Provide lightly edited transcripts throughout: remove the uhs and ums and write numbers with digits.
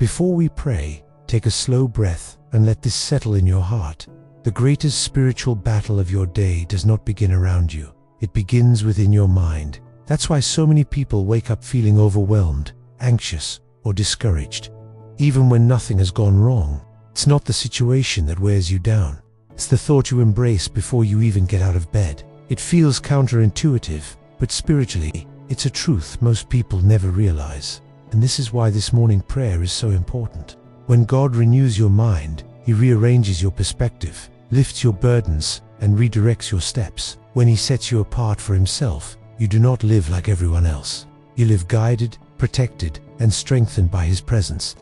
Before we pray, take a slow breath and let this settle in your heart. The greatest spiritual battle of your day does not begin around you. It begins within your mind. That's why so many people wake up feeling overwhelmed, anxious, or discouraged. Even when nothing has gone wrong, it's not the situation that wears you down. It's the thought you embrace before you even get out of bed. It feels counterintuitive, but spiritually, it's a truth most people never realize. And this is why this morning prayer is so important. When God renews your mind, He rearranges your perspective, lifts your burdens, and redirects your steps. When He sets you apart for Himself, you do not live like everyone else. You live guided, protected, and strengthened by His presence.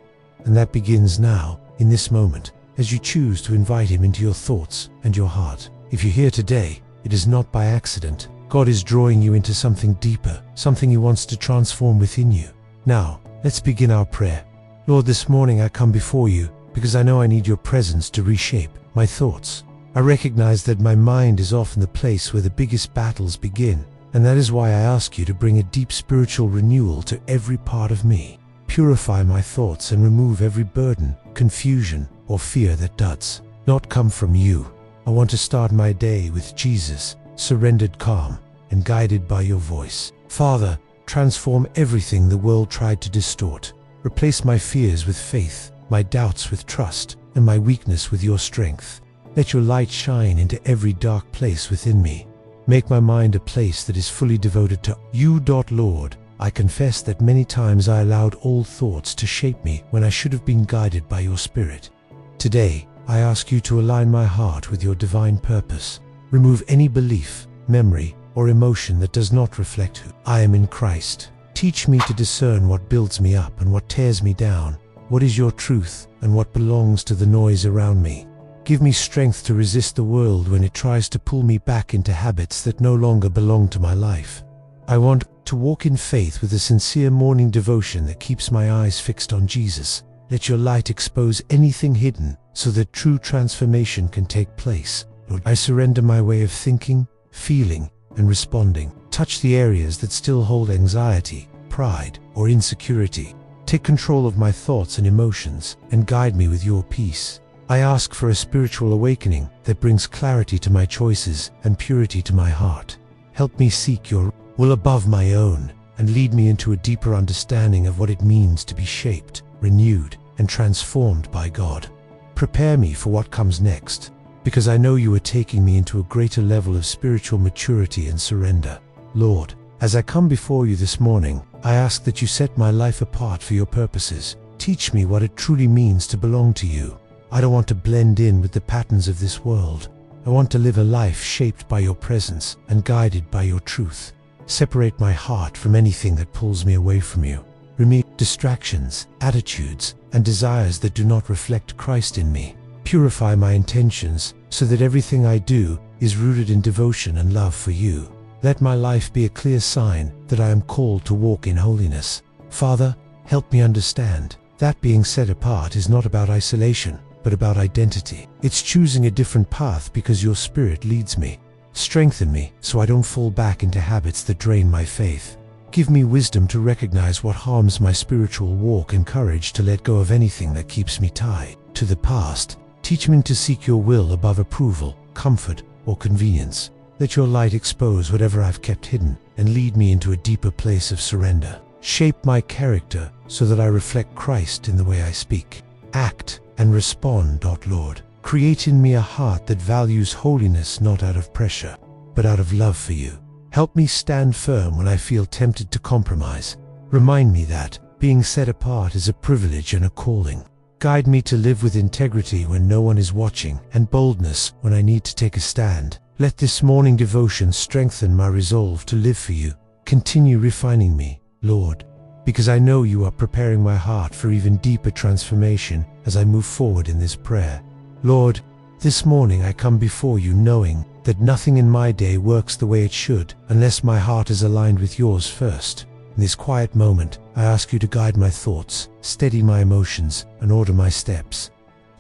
And that begins now, in this moment, as you choose to invite Him into your thoughts and your heart. If you're here today, it is not by accident. God is drawing you into something deeper, something He wants to transform within you. Now, let's begin our prayer. Lord, this morning I come before You because I know I need Your presence to reshape my thoughts. I recognize that my mind is often the place where the biggest battles begin, and that is why I ask You to bring a deep spiritual renewal to every part of me. Purify my thoughts and remove every burden, confusion, or fear that does not come from You. I want to start my day with Jesus, surrendered, calm, and guided by Your voice. Father, transform everything the world tried to distort. Replace my fears with faith, my doubts with trust, and my weakness with Your strength. Let Your light shine into every dark place within me. Make my mind a place that is fully devoted to You. Lord, I confess that many times I allowed old thoughts to shape me when I should have been guided by Your Spirit. Today, I ask You to align my heart with Your divine purpose. Remove any belief, memory, or emotion that does not reflect who I am in Christ. Teach me to discern what builds me up and what tears me down, what is Your truth and what belongs to the noise around me. Give me strength to resist the world when it tries to pull me back into habits that no longer belong to my life. I want to walk in faith with a sincere morning devotion that keeps my eyes fixed on Jesus. Let Your light expose anything hidden so that true transformation can take place. Lord, I surrender my way of thinking, feeling, and responding. Touch the areas that still hold anxiety, pride, or insecurity. Take control of my thoughts and emotions and guide me with Your peace. I ask for a spiritual awakening that brings clarity to my choices and purity to my heart. Help me seek Your will above my own and lead me into a deeper understanding of what it means to be shaped, renewed, and transformed by God. Prepare me for what comes next, because I know You are taking me into a greater level of spiritual maturity and surrender. Lord, as I come before You this morning, I ask that You set my life apart for Your purposes. Teach me what it truly means to belong to You. I don't want to blend in with the patterns of this world. I want to live a life shaped by Your presence and guided by Your truth. Separate my heart from anything that pulls me away from You. Remove distractions, attitudes, and desires that do not reflect Christ in me. Purify my intentions so that everything I do is rooted in devotion and love for You. Let my life be a clear sign that I am called to walk in holiness. Father, help me understand that being set apart is not about isolation, but about identity. It's choosing a different path because Your Spirit leads me. Strengthen me so I don't fall back into habits that drain my faith. Give me wisdom to recognize what harms my spiritual walk and courage to let go of anything that keeps me tied to the past. Teach me to seek Your will above approval, comfort, or convenience. Let Your light expose whatever I've kept hidden and lead me into a deeper place of surrender. Shape my character so that I reflect Christ in the way I speak, act, and respond. Lord, create in me a heart that values holiness not out of pressure, but out of love for You. Help me stand firm when I feel tempted to compromise. Remind me that being set apart is a privilege and a calling. Guide me to live with integrity when no one is watching and boldness when I need to take a stand. Let this morning devotion strengthen my resolve to live for You. Continue refining me, Lord, because I know You are preparing my heart for even deeper transformation as I move forward in this prayer. Lord, this morning I come before You knowing that nothing in my day works the way it should unless my heart is aligned with Yours first. In this quiet moment, I ask You to guide my thoughts, steady my emotions, and order my steps.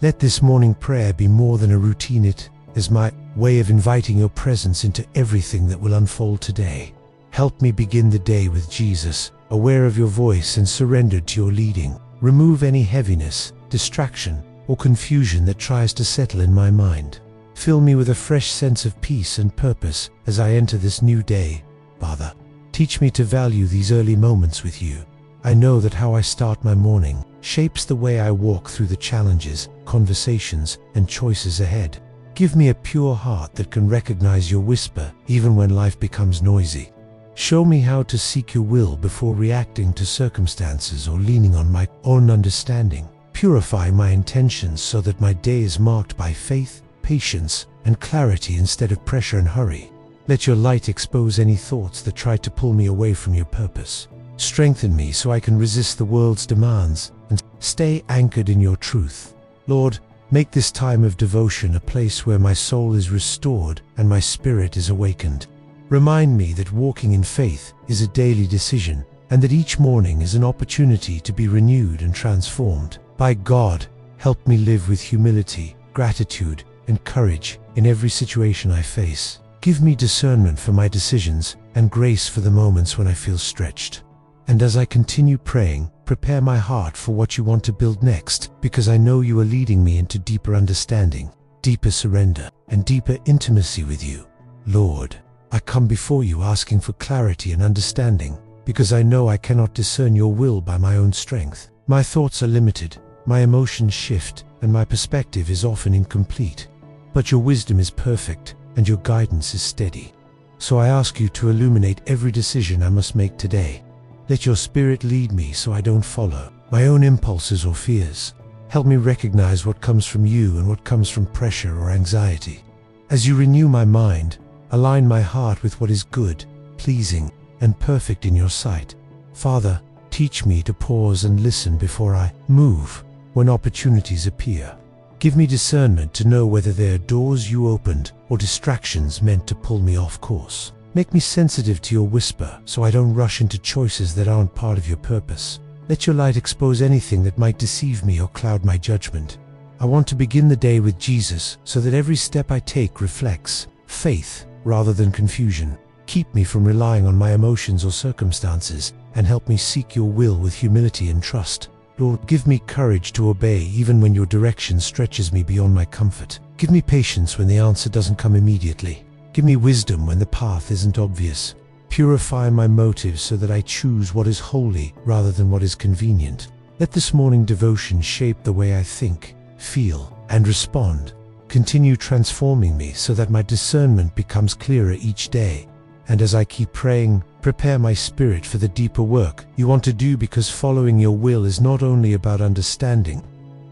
Let this morning prayer be more than a routine. It is my way of inviting Your presence into everything that will unfold today. Help me begin the day with Jesus, aware of Your voice and surrendered to Your leading. Remove any heaviness, distraction, or confusion that tries to settle in my mind. Fill me with a fresh sense of peace and purpose as I enter this new day. Father, teach me to value these early moments with you. I know that how I start my morning shapes the way I walk through the challenges, conversations, and choices ahead. Give me a pure heart that can recognize your whisper even when life becomes noisy. Show me how to seek your will before reacting to circumstances or leaning on my own understanding. Purify my intentions so that my day is marked by faith, patience, and clarity instead of pressure and hurry. Let your light expose any thoughts that try to pull me away from your purpose. Strengthen me so I can resist the world's demands and stay anchored in your truth. Lord, make this time of devotion a place where my soul is restored and my spirit is awakened. Remind me that walking in faith is a daily decision and that each morning is an opportunity to be renewed and transformed. By God, help me live with humility, gratitude, and courage in every situation I face. Give me discernment for my decisions and grace for the moments when I feel stretched. And as I continue praying, prepare my heart for what you want to build next, because I know you are leading me into deeper understanding, deeper surrender, and deeper intimacy with you. Lord, I come before you asking for clarity and understanding, because I know I cannot discern your will by my own strength. My thoughts are limited, my emotions shift, and my perspective is often incomplete. But your wisdom is perfect, and your guidance is steady. So I ask you to illuminate every decision I must make today. Let your Spirit lead me so I don't follow my own impulses or fears. Help me recognize what comes from you and what comes from pressure or anxiety. As you renew my mind, align my heart with what is good, pleasing, and perfect in your sight. Father, teach me to pause and listen before I move when opportunities appear. Give me discernment to know whether they are doors you opened or distractions meant to pull me off course. Make me sensitive to your whisper so I don't rush into choices that aren't part of your purpose. Let your light expose anything that might deceive me or cloud my judgment. I want to begin the day with Jesus so that every step I take reflects faith rather than confusion. Keep me from relying on my emotions or circumstances and help me seek your will with humility and trust. Lord, give me courage to obey even when your direction stretches me beyond my comfort. Give me patience when the answer doesn't come immediately. Give me wisdom when the path isn't obvious. Purify my motives so that I choose what is holy rather than what is convenient. Let this morning devotion shape the way I think, feel, and respond. Continue transforming me so that my discernment becomes clearer each day. And as I keep praying, prepare my spirit for the deeper work you want to do, because following your will is not only about understanding,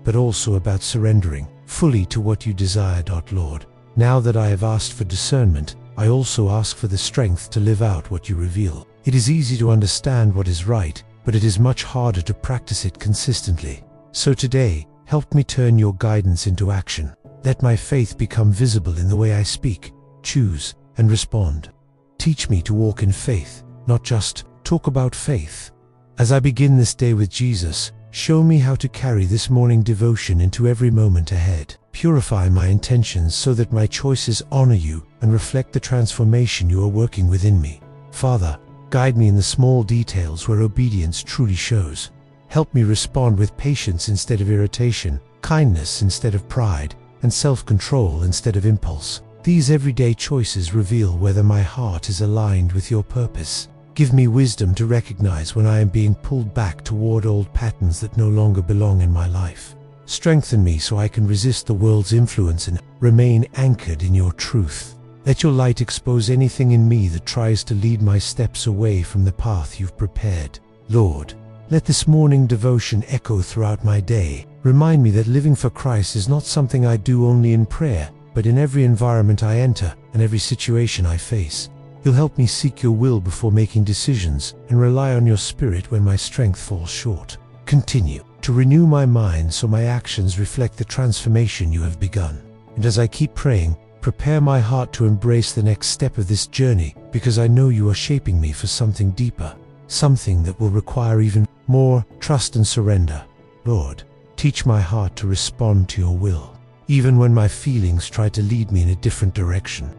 but also about surrendering fully to what you desire. Lord, now that I have asked for discernment, I also ask for the strength to live out what you reveal. It is easy to understand what is right, but it is much harder to practice it consistently. So today, help me turn your guidance into action. Let my faith become visible in the way I speak, choose, and respond. Teach me to walk in faith, not just talk about faith. As I begin this day with Jesus, show me how to carry this morning devotion into every moment ahead. Purify my intentions so that my choices honor you and reflect the transformation you are working within me. Father, guide me in the small details where obedience truly shows. Help me respond with patience instead of irritation, kindness instead of pride, and self-control instead of impulse. These everyday choices reveal whether my heart is aligned with your purpose. Give me wisdom to recognize when I am being pulled back toward old patterns that no longer belong in my life. Strengthen me so I can resist the world's influence and remain anchored in your truth. Let your light expose anything in me that tries to lead my steps away from the path you've prepared. Lord, let this morning devotion echo throughout my day. Remind me that living for Christ is not something I do only in prayer, but in every environment I enter and every situation I face. You'll help me seek your will before making decisions and rely on your Spirit when my strength falls short. Continue to renew my mind so my actions reflect the transformation you have begun. And as I keep praying, prepare my heart to embrace the next step of this journey, because I know you are shaping me for something deeper, something that will require even more trust and surrender. Lord, teach my heart to respond to your will, even when my feelings try to lead me in a different direction.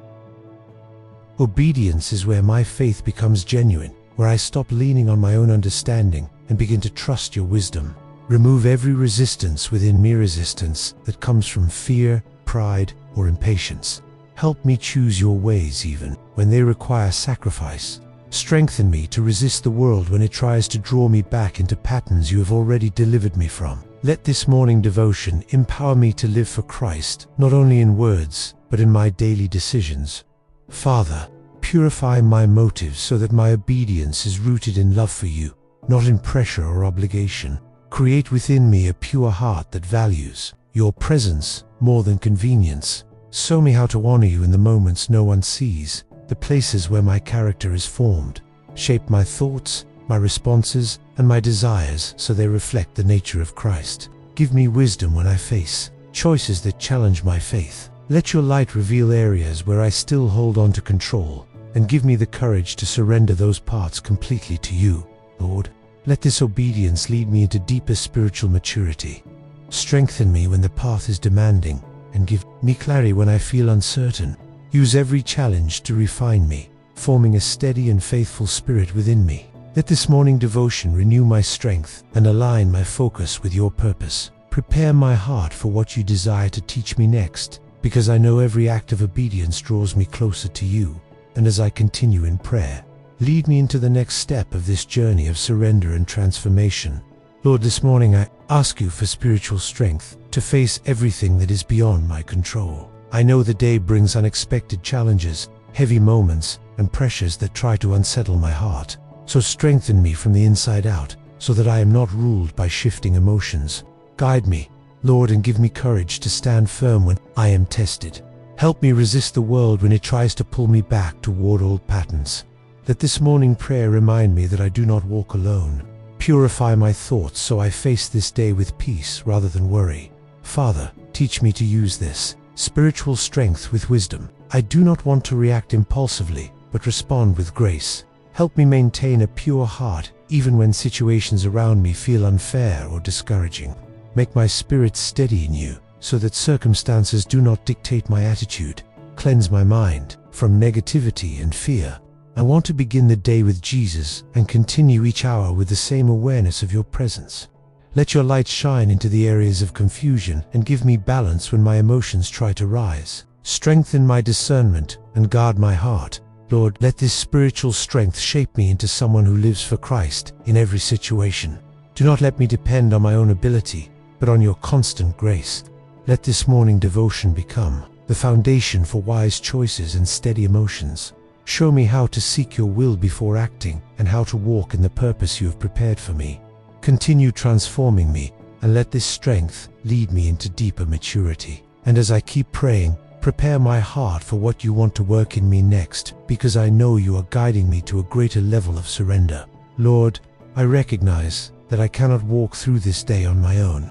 Obedience is where my faith becomes genuine, where I stop leaning on my own understanding and begin to trust your wisdom. Remove every resistance within me, resistance that comes from fear, pride, or impatience. Help me choose your ways even when they require sacrifice. Strengthen me to resist the world when it tries to draw me back into patterns you have already delivered me from. Let this morning devotion empower me to live for Christ, not only in words, but in my daily decisions. Father, purify my motives so that my obedience is rooted in love for you, not in pressure or obligation. Create within me a pure heart that values your presence more than convenience. Show me how to honor you in the moments no one sees, the places where my character is formed. Shape my thoughts, my responses, and my desires so they reflect the nature of Christ. Give me wisdom when I face choices that challenge my faith. Let your light reveal areas where I still hold on to control, and give me the courage to surrender those parts completely to you, Lord. Let this obedience lead me into deeper spiritual maturity. Strengthen me when the path is demanding, and give me clarity when I feel uncertain. Use every challenge to refine me, forming a steady and faithful spirit within me. Let this morning devotion renew my strength and align my focus with your purpose. Prepare my heart for what you desire to teach me next, because I know every act of obedience draws me closer to you. And as I continue in prayer, lead me into the next step of this journey of surrender and transformation. Lord, this morning I ask you for spiritual strength to face everything that is beyond my control. I know the day brings unexpected challenges, heavy moments, and pressures that try to unsettle my heart. So strengthen me from the inside out, so that I am not ruled by shifting emotions. Guide me, Lord, and give me courage to stand firm when I am tested. Help me resist the world when it tries to pull me back toward old patterns. Let this morning prayer remind me that I do not walk alone. Purify my thoughts so I face this day with peace rather than worry. Father, teach me to use this spiritual strength with wisdom. I do not want to react impulsively, but respond with grace. Help me maintain a pure heart, even when situations around me feel unfair or discouraging. Make my spirit steady in you, so that circumstances do not dictate my attitude. Cleanse my mind from negativity and fear. I want to begin the day with Jesus and continue each hour with the same awareness of your presence. Let your light shine into the areas of confusion and give me balance when my emotions try to rise. Strengthen my discernment and guard my heart. Lord, let this spiritual strength shape me into someone who lives for Christ in every situation. Do not let me depend on my own ability, but on your constant grace. Let this morning devotion become the foundation for wise choices and steady emotions. Show me how to seek your will before acting and how to walk in the purpose you have prepared for me. Continue transforming me and let this strength lead me into deeper maturity. And as I keep praying, prepare my heart for what you want to work in me next, because I know you are guiding me to a greater level of surrender. Lord, I recognize that I cannot walk through this day on my own.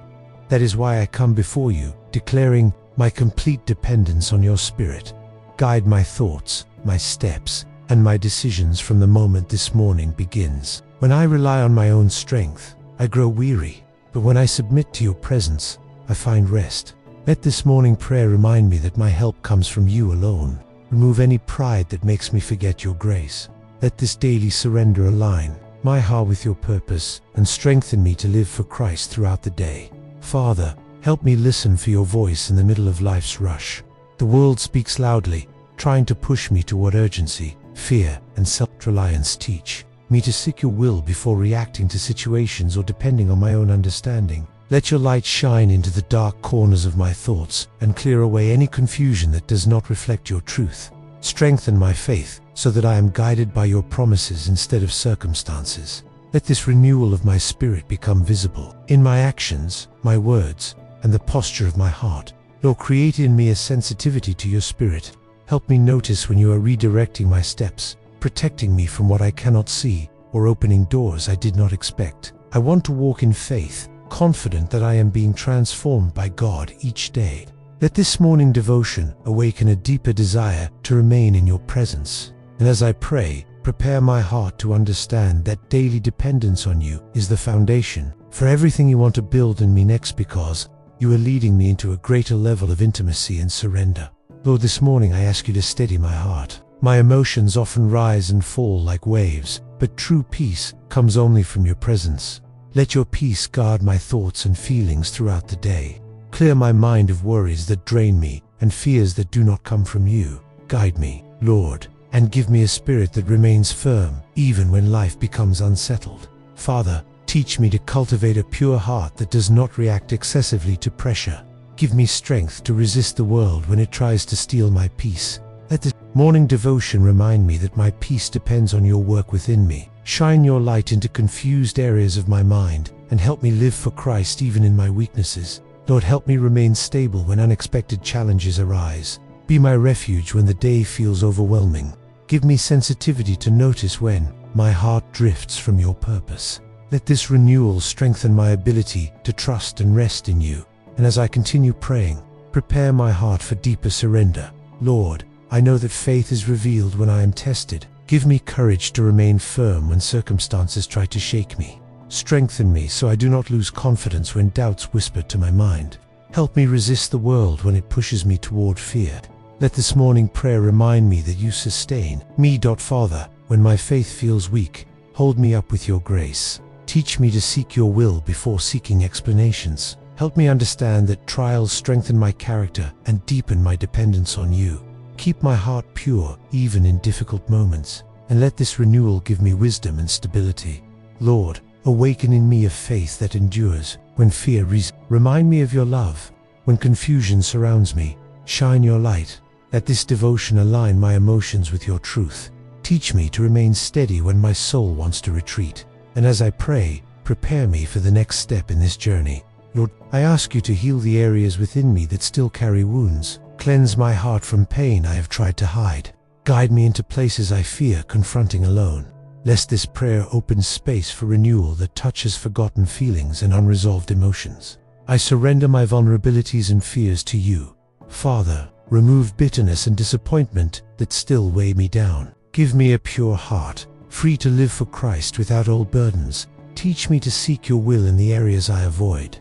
That is why I come before you, declaring my complete dependence on your Spirit. Guide my thoughts, my steps, and my decisions from the moment this morning begins. When I rely on my own strength, I grow weary, but when I submit to your presence, I find rest. Let this morning prayer remind me that my help comes from you alone. Remove any pride that makes me forget your grace. Let this daily surrender align my heart with your purpose and strengthen me to live for Christ throughout the day. Father, help me listen for your voice in the middle of life's rush. The world speaks loudly, trying to push me toward urgency, fear, and self-reliance. Teach me to seek your will before reacting to situations or depending on my own understanding. Let your light shine into the dark corners of my thoughts and clear away any confusion that does not reflect your truth. Strengthen my faith so that I am guided by your promises instead of circumstances. Let this renewal of my spirit become visible in my actions, my words, and the posture of my heart. Lord, create in me a sensitivity to your Spirit. Help me notice when you are redirecting my steps, protecting me from what I cannot see, or opening doors I did not expect. I want to walk in faith, confident that I am being transformed by God each day. Let this morning devotion awaken a deeper desire to remain in your presence. And as I pray, prepare my heart to understand that daily dependence on you is the foundation for everything you want to build in me next, because you are leading me into a greater level of intimacy and surrender. Lord, this morning I ask you to steady my heart. My emotions often rise and fall like waves, but true peace comes only from your presence. Let your peace guard my thoughts and feelings throughout the day. Clear my mind of worries that drain me and fears that do not come from you. Guide me, Lord, and give me a spirit that remains firm even when life becomes unsettled. Father, teach me to cultivate a pure heart that does not react excessively to pressure. Give me strength to resist the world when it tries to steal my peace. Let this morning devotion remind me that my peace depends on your work within me. Shine your light into confused areas of my mind and help me live for Christ even in my weaknesses. Lord, help me remain stable when unexpected challenges arise. Be my refuge when the day feels overwhelming. Give me sensitivity to notice when my heart drifts from your purpose. Let this renewal strengthen my ability to trust and rest in you. And as I continue praying, prepare my heart for deeper surrender. Lord, I know that faith is revealed when I am tested. Give me courage to remain firm when circumstances try to shake me. Strengthen me so I do not lose confidence when doubts whisper to my mind. Help me resist the world when it pushes me toward fear. Let this morning prayer remind me that you sustain me. Father, when my faith feels weak, hold me up with your grace. Teach me to seek your will before seeking explanations. Help me understand that trials strengthen my character and deepen my dependence on you. Keep my heart pure even in difficult moments, and let this renewal give me wisdom and stability. Lord, awaken in me a faith that endures when fear remind me of your love. When confusion surrounds me, shine your light. Let this devotion align my emotions with your truth. Teach me to remain steady when my soul wants to retreat. And as I pray, prepare me for the next step in this journey. Lord, I ask you to heal the areas within me that still carry wounds. Cleanse my heart from pain I have tried to hide. Guide me into places I fear confronting alone. Lest this prayer open space for renewal that touches forgotten feelings and unresolved emotions. I surrender my vulnerabilities and fears to you. Father, remove bitterness and disappointment that still weigh me down. Give me a pure heart, free to live for Christ without old burdens. Teach me to seek your will in the areas I avoid.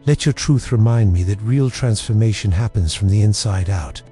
Let your truth remind me that real transformation happens from the inside out.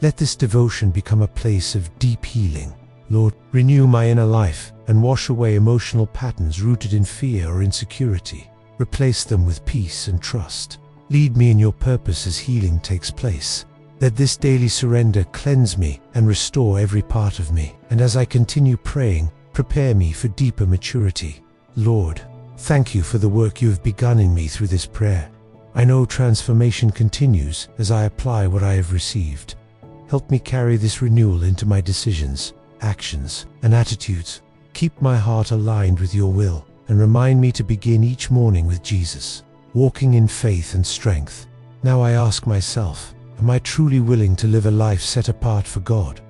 Let this devotion become a place of deep healing. Lord, renew my inner life and wash away emotional patterns rooted in fear or insecurity. Replace them with peace and trust. Lead me in your purpose as healing takes place. Let this daily surrender cleanse me and restore every part of me. And as I continue praying, prepare me for deeper maturity. Lord, thank you for the work you have begun in me through this prayer. I know transformation continues as I apply what I have received. Help me carry this renewal into my decisions, actions, and attitudes. Keep my heart aligned with your will and remind me to begin each morning with Jesus, walking in faith and strength. Now I ask myself, am I truly willing to live a life set apart for God?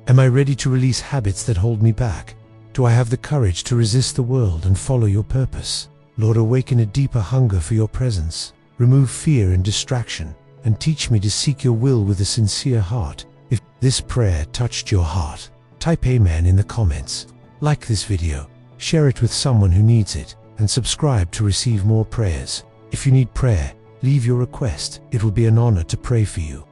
Am I ready to release habits that hold me back? Do I have the courage to resist the world and follow your purpose? Lord, awaken a deeper hunger for your presence. Remove fear and distraction, and teach me to seek your will with a sincere heart. If this prayer touched your heart, type Amen in the comments. Like this video, share it with someone who needs it, and subscribe to receive more prayers. If you need prayer, leave your request. It will be an honor to pray for you.